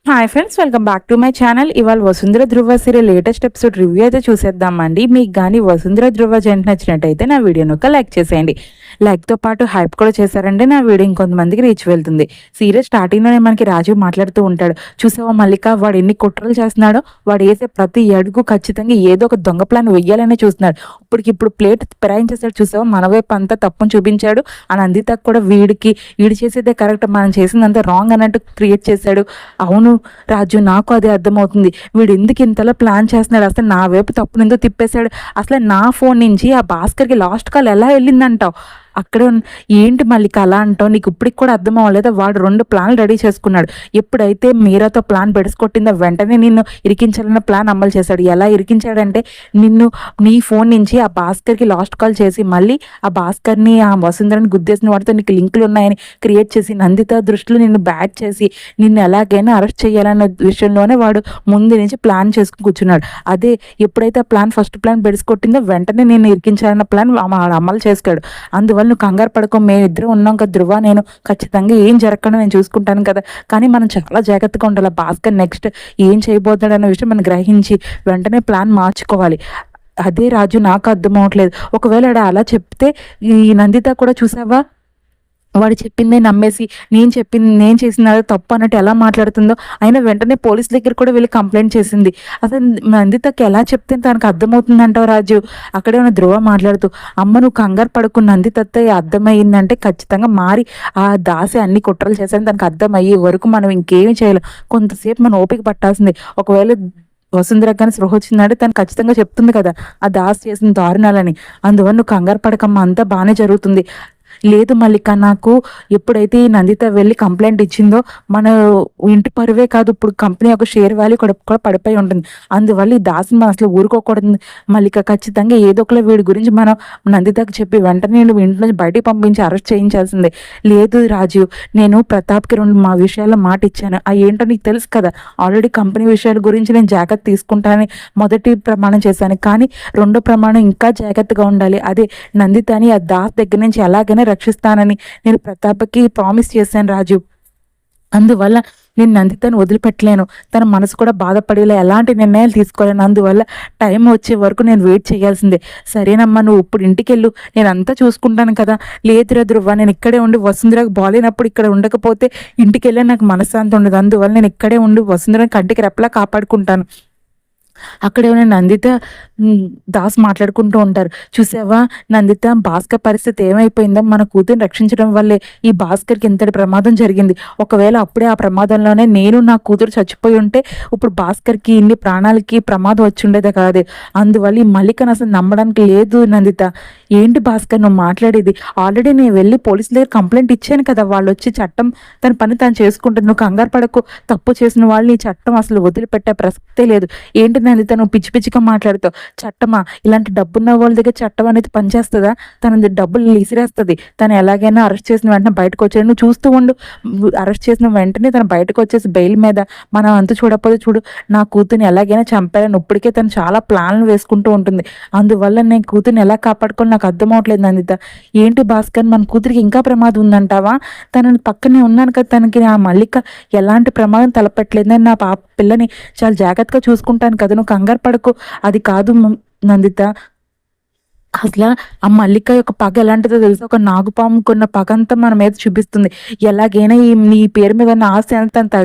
Hi friends, welcome back to my channel. ఇవాళ వసుంధర ధృవ serial latest episode review అయితే చూసేద్దామండి. మీకు కానీ వసుంధర ధృవ జంట నచ్చినట్టయితే నా వీడియోను ఒక లైక్ చేసేయండి. లైక్తో పాటు హైప్ కూడా చేశారంటే నా వీడియో ఇంకొంతమందికి రీచ్ వెళ్తుంది. సీరియల్ స్టార్టింగ్లోనే మనకి రాజు మాట్లాడుతూ ఉంటాడు. చూసావా మల్లిక, వాడు ఎన్ని కుట్రలు చేస్తున్నాడో, వాడు వేసే ప్రతి అడుగు ఖచ్చితంగా ఏదో ఒక దొంగ ప్లాన్ వెయ్యాలనే చూస్తున్నాడు. ఇప్పుడు ప్లేట్ ఫిరాయించేసాడు. చూసావా, మన వైపు అంతా తప్పును చూపించాడు. అని అందితకు కూడా వీడు చేసేదే కరెక్ట్, మనం చేసిందంతా రాంగ్ అన్నట్టు క్రియేట్ చేశాడు. అవును రాజు, నాకు అదే అర్థమవుతుంది. వీడు ఎందుకు ఇంతలా ప్లాన్ చేస్తున్నాడు, అసలు నా వైపు తప్పును ఎందుకు తిప్పేశాడు, అసలు నా ఫోన్ నుంచి ఆ భాస్కర్కి లాస్ట్ కాల్ ఎలా వెళ్ళిందంటావు, అక్కడ ఏంటి మళ్ళీ అలా అంటావు, నీకు ఇప్పటికి కూడా అర్థం అవ్వలేదా? వాడు 2 ప్లాన్లు రెడీ చేసుకున్నాడు. ఎప్పుడైతే మీరాతో ప్లాన్ పెడుచుకొట్టిందో వెంటనే నిన్ను ఇరికించాలన్న ప్లాన్ అమలు చేశాడు. ఎలా ఇరికించాడంటే, నీ ఫోన్ నుంచి ఆ భాస్కర్కి లాస్ట్ కాల్ చేసి మళ్ళీ ఆ భాస్కర్ని ఆ వసుంధరని గుద్దేసిన వాడితో నీకు లింకులు ఉన్నాయని క్రియేట్ చేసి నందిత దృష్టిలో నిన్ను బ్యాట్ చేసి నిన్ను ఎలాగైనా అరెస్ట్ చేయాలన్న విషయంలోనే వాడు ముందు నుంచి ప్లాన్ చేసుకుని కూర్చున్నాడు. అదే ఎప్పుడైతే ఆ ప్లాన్ ఫస్ట్ ప్లాన్ పెడుచుకొట్టిందో వెంటనే నేను ఇరికించాలన్న ప్లాన్ అమలు చేస్తాడు. అందువల్ల నువ్వు కంగారు పడుకో, మేమిద్దరం ఉన్నాం కదా ధృవ, నేను ఖచ్చితంగా ఏం జరగకుండా నేను చూసుకుంటాను కదా. కానీ మనం చాలా జాగ్రత్తగా ఉండాలి. భాస్కర్ నెక్స్ట్ ఏం చేయబోతాడన్న విషయం మనం గ్రహించి వెంటనే ప్లాన్ మార్చుకోవాలి. అదే రాజు, నాకు అర్థం అవ్వట్లేదు. ఒకవేళ అలా చెప్తే ఈ నందిత కూడా చూసావా, వాడు చెప్పిందే నమ్మేసి నేను చేసిన తప్పు అన్నట్టు ఎలా మాట్లాడుతుందో, అయినా వెంటనే పోలీస్ దగ్గర కూడా వెళ్ళి కంప్లైంట్ చేసింది. అసలు నందితకి ఎలా చెప్తే తనకు అర్థమవుతుంది అంటావు రాజు? అక్కడే ఉన్న ధృవ మాట్లాడుతూ, అమ్మ నువ్వు కంగారు పడుకున్న నందితతో అర్థమయ్యిందంటే ఖచ్చితంగా మారి ఆ దాసి అన్ని కుట్రలు చేశాను తనకు అర్థమయ్యే వరకు మనం ఇంకేమీ చేయలేం. కొంతసేపు మనం ఓపిక పట్టాల్సిందే. ఒకవేళ వసుంధర కానీ స్పృహ వచ్చిందంటే తను ఖచ్చితంగా చెప్తుంది కదా ఆ దాస్ చేసిన దారుణాలని. అందువల్ల నువ్వు కంగారు పడకమ్మ, అంతా బాగానే జరుగుతుంది. లేదు మల్లిక, నాకు ఎప్పుడైతే ఈ నందిత వెళ్ళి కంప్లైంట్ ఇచ్చిందో మన ఇంటి పరువే కాదు, ఇప్పుడు కంపెనీ యొక్క షేర్ వాల్యూ కూడా పడిపోయి ఉంటుంది. అందువల్ల ఈ దాసిని మనం అసలు ఊరుకోకూడదు మల్లిక. ఖచ్చితంగా ఏదో ఒకలా వీడి గురించి మనం నందితకు చెప్పి వెంటనే నువ్వు ఇంట్లో నుంచి బయటికి పంపించి అరెస్ట్ చేయించాల్సిందే. లేదు రాజు, నేను ప్రతాప్కి 2 మా విషయాల్లో మాట ఇచ్చాను. అవి ఏంటో నీకు తెలుసు కదా, ఆల్రెడీ కంపెనీ విషయాల గురించి నేను జాగ్రత్త తీసుకుంటానని మొదటి ప్రమాణం చేశాను. కానీ 2వ ప్రమాణం ఇంకా జాగ్రత్తగా ఉండాలి. అదే నందితని ఆ దాస్ దగ్గర నుంచి ఎలాగైనా రక్షిస్తానని నేను ప్రతాప్కి ప్రామిస్ చేశాను రాజు. అందువల్ల నేను నందితను వదిలిపెట్టలేను. తన మనసు కూడా బాధపడేలా ఎలాంటి నిర్ణయాలు తీసుకోలేను. అందువల్ల టైం వచ్చే వరకు నేను వెయిట్ చేయాల్సిందే. సరేనమ్మా, నువ్వు ఇప్పుడు ఇంటికి వెళ్ళు, నేను అంతా చూసుకుంటాను కదా. లేదురా ధృవ, నేను ఇక్కడే ఉండి వసుంధరకు బాగాలేనప్పుడు ఇక్కడ ఉండకపోతే ఇంటికి వెళ్ళే నాకు మనశ్శాంతి ఉండదు. అందువల్ల నేను ఇక్కడే ఉండి వసుంధరని కంటికి రెప్పలా కాపాడుకుంటాను. అక్కడే ఉన్న నందిత దాస్ మాట్లాడుకుంటూ ఉంటారు. చూసావా నందిత, భాస్కర్ పరిస్థితి ఏమైపోయిందో, మన కూతురుని రక్షించడం వల్లే ఈ భాస్కర్కి ఇంతటి ప్రమాదం జరిగింది. ఒకవేళ అప్పుడే ఆ ప్రమాదంలోనే నేను నా కూతురు చచ్చిపోయి ఉంటే ఇప్పుడు భాస్కర్కి ఇన్ని ప్రాణాలకి ప్రమాదం వచ్చి ఉండేదే కాదు. అందువల్ల ఈ మల్లికను అసలు నమ్మడానికి లేదు నందిత. ఏంటి భాస్కర్ నువ్వు మాట్లాడేది? ఆల్రెడీ నేను వెళ్ళి పోలీసుల దగ్గర కంప్లైంట్ ఇచ్చాను కదా, వాళ్ళు వచ్చి చట్టం తన పని తను చేసుకుంటుంది. నువ్వు కంగారు పడకు. తప్పు చేసిన వాళ్ళని ఈ చట్టం అసలు వదిలిపెట్టే ప్రసక్తే లేదు. ఏంటి నందిత నువ్వు పిచ్చి పిచ్చిగా మాట్లాడుతావు? చట్టమా? ఇలాంటి డబ్బున్న వాళ్ళ దగ్గర చట్టం అనేది పనిచేస్తుందా? తన డబ్బులు ఇసిరేస్తుంది. తను ఎలాగైనా అరెస్ట్ చేసిన వెంటనే బయటకు వచ్చాడు. నువ్వు చూస్తూ ఉండు. అరెస్ట్ చేసిన వెంటనే తను బయటకు వచ్చేసి బెయిల్ మీద మనం అంత చూడకపోతే చూడు, నా కూతుర్ని ఎలాగైనా చంపాలని ఇప్పటికే తను చాలా ప్లాన్లు వేసుకుంటూ ఉంటుంది. అందువల్ల నేను కూతుర్ని ఎలా కాపాడుకోవాలి నాకు అర్థం అవట్లేదు నందిత. ఏంటి భాస్కర్, మన కూతురికి ఇంకా ప్రమాదం ఉందంటావా? తనని పక్కనే ఉన్నాను కదా, తనకి ఆ మల్లిక ఎలాంటి ప్రమాదం తలపెట్టలేదు. నేను నా పిల్లని చాలా జాగ్రత్తగా చూసుకుంటాను కదా, నువ్వు కంగారు పడకు. అది కాదు నందిత, అసలు ఆ మల్లిక యొక్క పగ ఎలాంటిదో తెలుసు. ఒక నాగుపాముకున్న పగ అంతా మన మీద చూపిస్తుంది. ఎలాగైనా నీ పేరు మీద ఉన్న ఆస్తి అంతా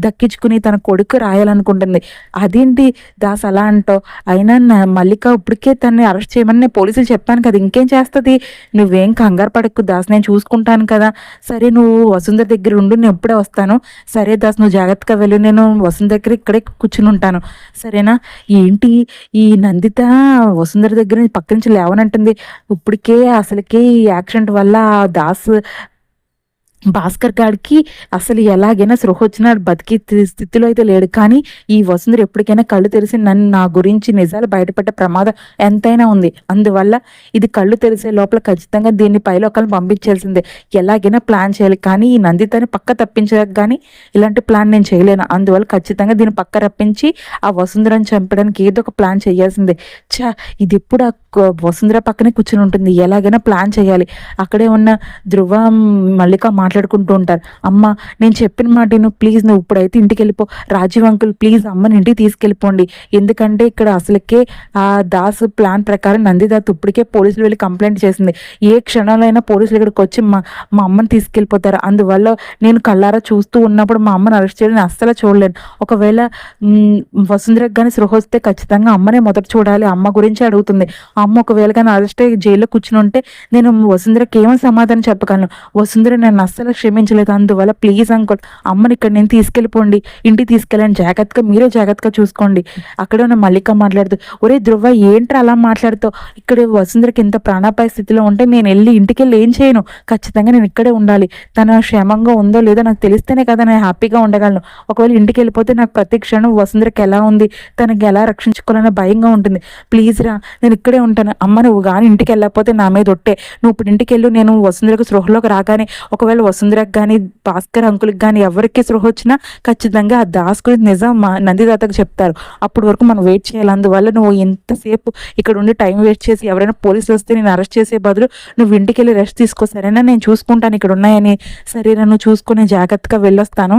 దక్కించుకుని తన కొడుకు రాయాలనుకుంటుంది. అదేంటి దాస్ అలా అంటావు? అయినా మల్లిక ఇప్పటికే తనని అరెస్ట్ చేయమని నేను పోలీసులు చెప్పాను కదా, ఇంకేం చేస్తుంది? నువ్వేం కంగారు పడకు దాస్, నేను చూసుకుంటాను కదా. సరే నువ్వు వసుంధర దగ్గర ఉండు, నేను ఎప్పుడే వస్తాను. సరే దాస్, నువ్వు జాగ్రత్తగా వెళ్ళు, నేను వసుంధర దగ్గర ఇక్కడే కూర్చుని ఉంటాను, సరేనా? ఏంటి ఈ నందిత వసుంధర దగ్గర పక్క నుంచి లేవనంటుంది. ఇప్పటికే అసలుకే ఈ యాక్సిడెంట్ వల్ల దాస్ భాస్కర్ గాడికి అసలు ఎలాగైనా సృహ వచ్చినా బతికి స్థితిలో అయితే లేడు. కానీ ఈ వసుంధర ఎప్పటికైనా కళ్ళు తెరిసి నా గురించి నిజాలు బయటపడే ప్రమాదం ఎంతైనా ఉంది. అందువల్ల ఇది కళ్ళు తెరిసే లోపల ఖచ్చితంగా దీన్ని పైలోకాలను పంపించాల్సిందే. ఎలాగైనా ప్లాన్ చేయాలి. కానీ ఈ నందితని పక్క తప్పించడానికి కానీ ఇలాంటి ప్లాన్ నేను చేయలేను. అందువల్ల ఖచ్చితంగా దీన్ని పక్క రప్పించి ఆ వసుంధరని చంపడానికి ఏదో ఒక ప్లాన్ చేయాల్సిందే. ఇది ఎప్పుడు వసుంధర పక్కనే కూర్చుని ఉంటుంది. ఎలాగైనా ప్లాన్ చేయాలి. అక్కడే ఉన్న ధ్రువ, మల్లిక మాట్లాడుకుంటూ ఉంటారు. అమ్మ, నేను చెప్పిన మాట నువ్వు ప్లీజ్, నువ్వు ఇప్పుడైతే ఇంటికి వెళ్ళిపో. రాజీవ్ అంకుల్ ప్లీజ్ అమ్మని ఇంటికి తీసుకెళ్ళిపోండి. ఎందుకంటే ఇక్కడ అసలుకే ఆ దాస్ ప్లాన్ ప్రకారం నందిదాత్ ఇప్పటికే పోలీసులు వెళ్ళి కంప్లైంట్ చేసింది. ఏ క్షణంలో అయినా పోలీసులు ఇక్కడికి వచ్చి మా అమ్మని తీసుకెళ్ళిపోతారు. అందువల్ల నేను కళ్ళారా చూస్తూ ఉన్నప్పుడు మా అమ్మని అరెస్ట్ చేయడం అస్సలు చూడలేను. ఒకవేళ వసుంధరకు కానీ సృహ వస్తే ఖచ్చితంగా అమ్మనే మొదట చూడాలి. అమ్మ గురించి అడుగుతుంది. అమ్మ ఒకవేళ కానీ అరెస్ట్ అయ్యి జైల్లో కూర్చుని ఉంటే నేను వసుంధరకి ఏమని సమాధానం చెప్పగలను? వసుంధర నన్ను అస్సలు క్షమించలేదు. అందువల్ల ప్లీజ్ అంకుల్ అమ్మని ఇక్కడ నేను తీసుకెళ్ళిపోండి, ఇంటికి తీసుకెళ్ళండి. జాగ్రత్తగా మీరే జాగ్రత్తగా చూసుకోండి. అక్కడే ఉన్న మల్లిక మాట్లాడుతూ, ఒరే ధ్రువ, ఏంట్రా అలా మాట్లాడుతావు? ఇక్కడ వసుంధరకి ఇంత ప్రాణాపాయ స్థితిలో ఉంటే నేను వెళ్ళి ఇంటికి వెళ్ళి ఏం చేయను? ఖచ్చితంగా నేను ఇక్కడే ఉండాలి. తన క్షేమంగా ఉందో లేదో నాకు తెలిస్తేనే కదా నేను హ్యాపీగా ఉండగలను. ఒకవేళ ఇంటికి వెళ్ళిపోతే నాకు ప్రతి క్షణం వసుంధరకి ఎలా ఉంది, తనకి ఎలా రక్షించుకోవాలనే భయంగా ఉంటుంది. ప్లీజ్ రా, నేను ఇక్కడే ఉంటాను. అమ్మ, నువ్వు కానీ ఇంటికి వెళ్ళకపోతే నా మీద ఒట్టే. నువ్వు ఇప్పుడు ఇంటికి వెళ్ళు. నేను వసుంధరకు సృహలోకి రాగానే ఒకవేళ వసుంధరకు కానీ భాస్కర్ అంకుల్కి కానీ ఎవరికి సృహ వచ్చినా ఖచ్చితంగా ఆ దాస్ గురించి నిజం మా నందిదాతకు చెప్తారు. అప్పటి వరకు మనం వెయిట్ చేయాలి. అందువల్ల నువ్వు ఎంతసేపు ఇక్కడ ఉండి టైం వేస్ట్ చేసి ఎవరైనా పోలీసులు వస్తే నేను అరెస్ట్ చేసే బదులు నువ్వు ఇంటికి వెళ్ళి రెస్ట్ తీసుకో, సరేనా? నేను చూసుకుంటాను ఇక్కడ ఉన్నాయని. సరే, నన్ను చూసుకుని జాగ్రత్తగా వెళ్ళొస్తాను.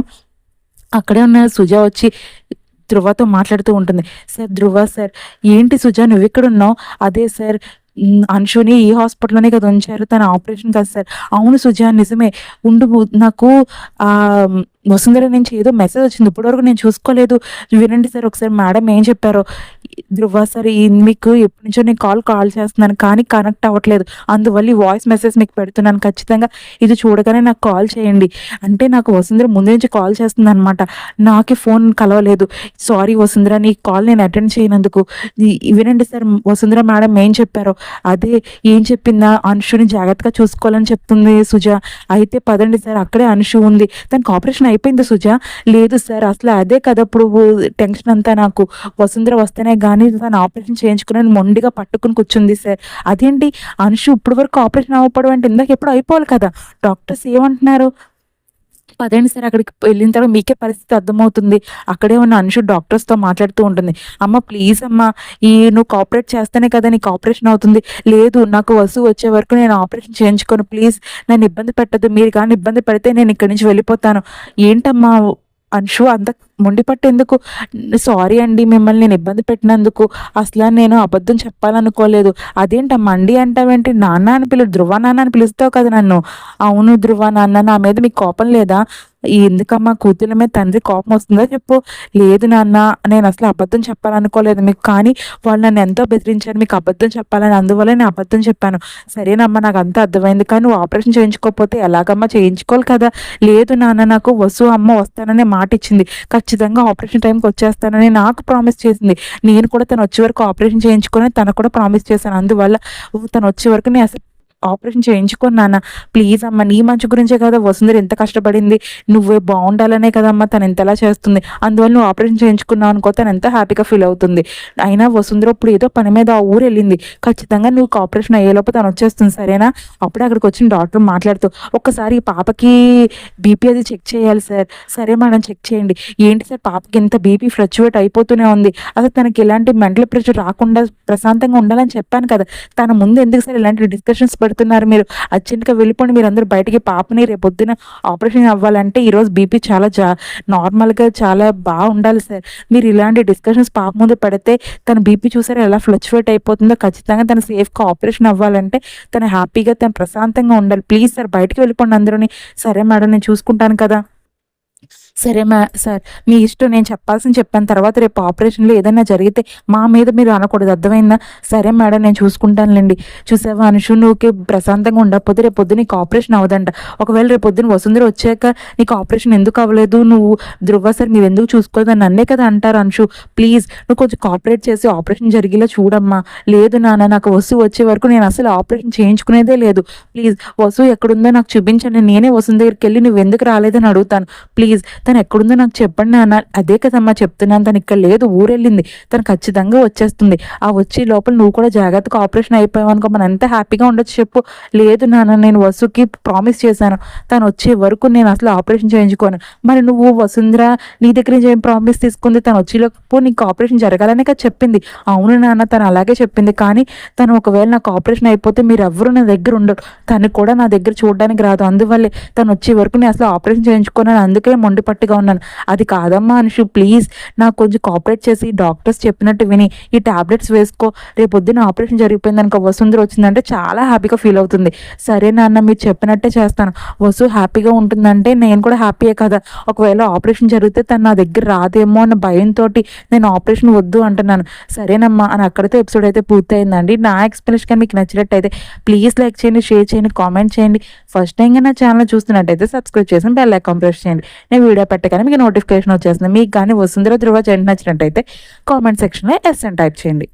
అక్కడే ఉన్న సుజా వచ్చి ధ్రువతో మాట్లాడుతూ ఉంటుంది. సార్, ధ్రువ సార్, ఏంటి సుజా నువ్వు ఇక్కడ ఉన్నావు? అదే సార్, అంశుని ఈ హాస్పిటల్లోనే కదా ఉంచారు, తన ఆపరేషన్ కదా సార్. అవును సుజా, నిజమే. ఉండు, నాకు ఆ వసుంధర నుంచి ఏదో మెసేజ్ వచ్చింది, ఇప్పటివరకు నేను చూసుకోలేదు. వినండి సార్ ఒకసారి మేడం ఏం చెప్పారో. ధ్రువ సార్, మీకు ఎప్పటి నుంచో నేను కాల్ చేస్తున్నాను కానీ కనెక్ట్ అవ్వట్లేదు. అందువల్ల ఈ వాయిస్ మెసేజ్ మీకు పెడుతున్నాను. ఖచ్చితంగా ఇది చూడగానే నాకు కాల్ చేయండి. అంటే నాకు వసుంధర ముందు నుంచి కాల్ చేస్తుంది అనమాట. నాకే ఫోన్ కలవలేదు. సారీ వసుంధర, నీ కాల్ నేను అటెండ్ చేయనందుకు. వినండి సార్ వసుంధర మేడం ఏం చెప్పారో. అదే ఏం చెప్పిందా, అంశుని జాగ్రత్తగా చూసుకోవాలని చెప్తుంది సుజా. అయితే పదండి సార్, అక్కడే అంశు ఉంది. దానికి ఆపరేషన్ అయిపోయింది సుజా. లేదు సార్, అసలు అదే కదా ఇప్పుడు టెన్షన్ అంతా నాకు. వసుంధర వస్తేనే కానీ తను ఆపరేషన్ చేయించుకుని మొండిగా పట్టుకుని కూర్చుంది సార్. అదేంటి అంశు ఇప్పుడు వరకు ఆపరేషన్ అవ్వకపోవడం అంటే ఇందాక ఎప్పుడు అయిపోవాలి కదా. డాక్టర్స్ ఏమంటున్నారు? పదండి సార్, అక్కడికి వెళ్ళిన తర్వాత మీకే పరిస్థితి అర్థమవుతుంది. అక్కడే ఉన్న అంశు డాక్టర్స్తో మాట్లాడుతూ ఉంటుంది. అమ్మ ప్లీజ్ అమ్మ, నువ్వు కోఆపరేట్ చేస్తేనే కదా నీకు ఆపరేషన్ అవుతుంది. లేదు, నాకు వసు వచ్చే వరకు నేను ఆపరేషన్ చేయించుకోను. ప్లీజ్ నన్ను ఇబ్బంది పెట్టద్దు. మీరు కానీ ఇబ్బంది పెడితే నేను ఇక్కడి నుంచి వెళ్ళిపోతాను. ఏంటమ్మా అంశు అంత మొండిపట్టు ఎందుకు? సారీ అండి, మిమ్మల్ని నేను ఇబ్బంది పెట్టినందుకు. అసలు నేను అబద్ధం చెప్పాలనుకోలేదు. అదేంటమ్మా అండి అంటావేంటి? నాన్న అని ధ్రువ నాన్న అని పిలుస్తావు కదా నన్ను. అవును ధ్రువ నాన్న, నా మీద మీకు కోపం లేదా? ఎందుకమ్మా కూతుళ్ళ మీద తండ్రి కోపం వస్తుందో చెప్పు. లేదు నాన్న, నేను అసలు అబద్ధం చెప్పాలనుకోలేదు మీకు, కానీ వాళ్ళు నన్ను ఎంతో బెదిరించారు మీకు అబద్ధం చెప్పాలని, అందువల్ల నేను అబద్ధం చెప్పాను. సరేనమ్మా, నాకు అంతా అర్థమైంది. కానీ నువ్వు ఆపరేషన్ చేయించుకోకపోతే ఎలాగమ్మా? చేయించుకోవాలి కదా. లేదు నాన్న, నాకు వసు అమ్మ వస్తాననే మాట ఇచ్చింది. ఖచ్చితంగా ఆపరేషన్ టైంకి వచ్చేస్తానని నాకు ప్రామిస్ చేసింది. నేను కూడా తను వచ్చే వరకు ఆపరేషన్ చేయించుకొని తనకు కూడా ప్రామిస్ చేశాను. అందువల్ల తను వచ్చే వరకు నేను అసలు ఆపరేషన్ చేయించుకున్నానా? ప్లీజ్ అమ్మ, నీ మంచి గురించే కదా వసుంధర ఎంత కష్టపడింది. నువ్వే బాగుండాలనే కదమ్మా తను ఎంతలా చేస్తుంది. అందువల్ల నువ్వు ఆపరేషన్ చేయించుకున్నావు అనుకో, తను ఎంత హ్యాపీగా ఫీల్ అవుతుంది. అయినా వసుంధర ఇప్పుడు ఏదో పని మీద ఆ ఊరు వెళ్ళింది. ఖచ్చితంగా నువ్వు ఆపరేషన్ అయ్యేలోపు తను వచ్చేస్తుంది, సరేనా? అప్పుడే అక్కడికి వచ్చిన డాక్టర్ మాట్లాడుతూ, ఒక్కసారి ఈ పాపకి బీపీ అది చెక్ చేయాలి సార్. సరే మేడం, చెక్ చేయండి. ఏంటి సార్, పాపకి ఎంత బీపీ ఫ్లక్చువేట్ అయిపోతూనే ఉంది. అసలు తనకి ఎలాంటి మెంటల్ ప్రెషర్ రాకుండా ప్రశాంతంగా ఉండాలని చెప్పాను కదా. తన ముందు ఎందుకు సార్ ఇలాంటి డిస్కషన్స్ పెడుతున్నారు? మీరు అర్జెంట్గా వెళ్ళిపోండి, మీరు అందరూ బయటికి. పాపని రేపొద్దున ఆపరేషన్ అవ్వాలంటే ఈరోజు బీపీ చాలా నార్మల్గా చాలా బాగా ఉండాలి సార్. మీరు ఇలాంటి డిస్కషన్స్ పాప ముందు పెడితే తన బీపీ చూసారా ఎలా ఫ్లక్చువేట్ అయిపోతుందో. ఖచ్చితంగా తన సేఫ్గా ఆపరేషన్ అవ్వాలంటే తను హ్యాపీగా తను ప్రశాంతంగా ఉండాలి. ప్లీజ్ సార్ బయటికి వెళ్ళిపోండి అందరూని. సరే మేడం, నేను చూసుకుంటాను కదా. సరే సార్, మీ ఇష్టం. నేను చెప్పాల్సింది చెప్పాను. తర్వాత రేపు ఆపరేషన్లో ఏదైనా జరిగితే మా మీద మీరు అనకూడదు, అర్థమైందా? సరే మేడం, నేను చూసుకుంటానులేండి. చూసావా అనుషు, నువ్వుకి ప్రశాంతంగా ఉండకపోతే రేపు పొద్దున నీకు ఆపరేషన్ అవ్వదంట. ఒకవేళ రేపు పొద్దున వసుంధర వచ్చాక నీకు ఆపరేషన్ ఎందుకు అవ్వలేదు, నువ్వు ధ్రువ సార్ మీరు ఎందుకు చూసుకోలేదని నన్నే కదా అంటారు. అనుషు ప్లీజ్ నువ్వు కొంచెం కోఆపరేట్ చేసి ఆపరేషన్ జరిగేలా చూడమ్మా. లేదు నాన్న, నాకు వసు వచ్చే వరకు నేను అసలు ఆపరేషన్ చేయించుకునేదే లేదు. ప్లీజ్ వసు ఎక్కడుందో నాకు చూపించండి. నేనే వసుంధర దగ్గరికి వెళ్ళి నువ్వు ఎందుకు రాలేదని అడుగుతాను. ప్లీజ్ తను ఎక్కడుందో నాకు చెప్పండి నాన్న. అదే కదమ్మా చెప్తున్నాను, తను ఇక్కడ లేదు, ఊరెళ్ళింది, తను ఖచ్చితంగా వచ్చేస్తుంది. ఆ వచ్చే లోపల నువ్వు కూడా జాగ్రత్తగా ఆపరేషన్ అయిపోయావు అనుకో మనం ఎంత హ్యాపీగా ఉండొచ్చు చెప్పు. లేదు నాన్న, నేను వసుకి ప్రామిస్ చేశాను, తను వచ్చే వరకు నేను అసలు ఆపరేషన్ చేయించుకోను. మరి నువ్వు వసుంధర నీ దగ్గర నుంచి ఏం ప్రామిస్ తీసుకుంది? తను వచ్చేలోపు నీకు ఆపరేషన్ జరగాలనే కదా చెప్పింది. అవును నాన్న, తను అలాగే చెప్పింది. కానీ తను ఒకవేళ నాకు ఆపరేషన్ అయిపోతే మీరు ఎవ్వరూ నా దగ్గర ఉండరు, తను కూడా నా దగ్గర చూడడానికి రాదు. అందువల్లే తను వచ్చే వరకు నేను అసలు ఆపరేషన్ చేయించుకున్నాను, అందుకే మొండి పట్టుగా ఉన్నాను. అది కాదమ్మా అనుషు, ప్లీజ్ నాకు కొంచెం కోఆపరేట్ చేసి డాక్టర్స్ చెప్పినట్టు విని ఈ టాబ్లెట్స్ వేసుకో. రేపు పొద్దున్న ఆపరేషన్ జరిగిపోయింది అనుకో, వసుంధర వచ్చిందంటే చాలా హ్యాపీగా ఫీల్ అవుతుంది. సరే నాన్న, మీరు చెప్పినట్టే చేస్తాను. వసు హ్యాపీగా ఉంటుందంటే నేను కూడా హ్యాపీయే కదా. ఒకవేళ ఆపరేషన్ జరిగితే తను నా దగ్గర రాదేమో అన్న భయంతో నేను ఆపరేషన్ వద్దు అంటున్నాను. సరేనమ్మా అని అక్కడితో ఎపిసోడ్ అయితే పూర్తయిందండి. నా ఎక్స్ప్లెనేషన్ కానీ మీకు నచ్చినట్టయితే ప్లీజ్ లైక్ చేయండి, షేర్ చేయండి, కామెంట్ చేయండి. ఫస్ట్ టైంగా నా ఛానల్ చూస్తున్నట్టయితే సబ్స్క్రైబ్ చేసి బెల్ ఐకాన్ ప్రెస్ చేయండి. నేను వీడియో పెట్టగానే మీకు నోటిఫికేషన్ వచ్చేస్తుంది. మీకు కానీ వసుంధర ధ్రువ జంట నచ్చినట్టయితే కామెంట్ సెక్షన్లో ఎస్ అని టైప్ చేయండి.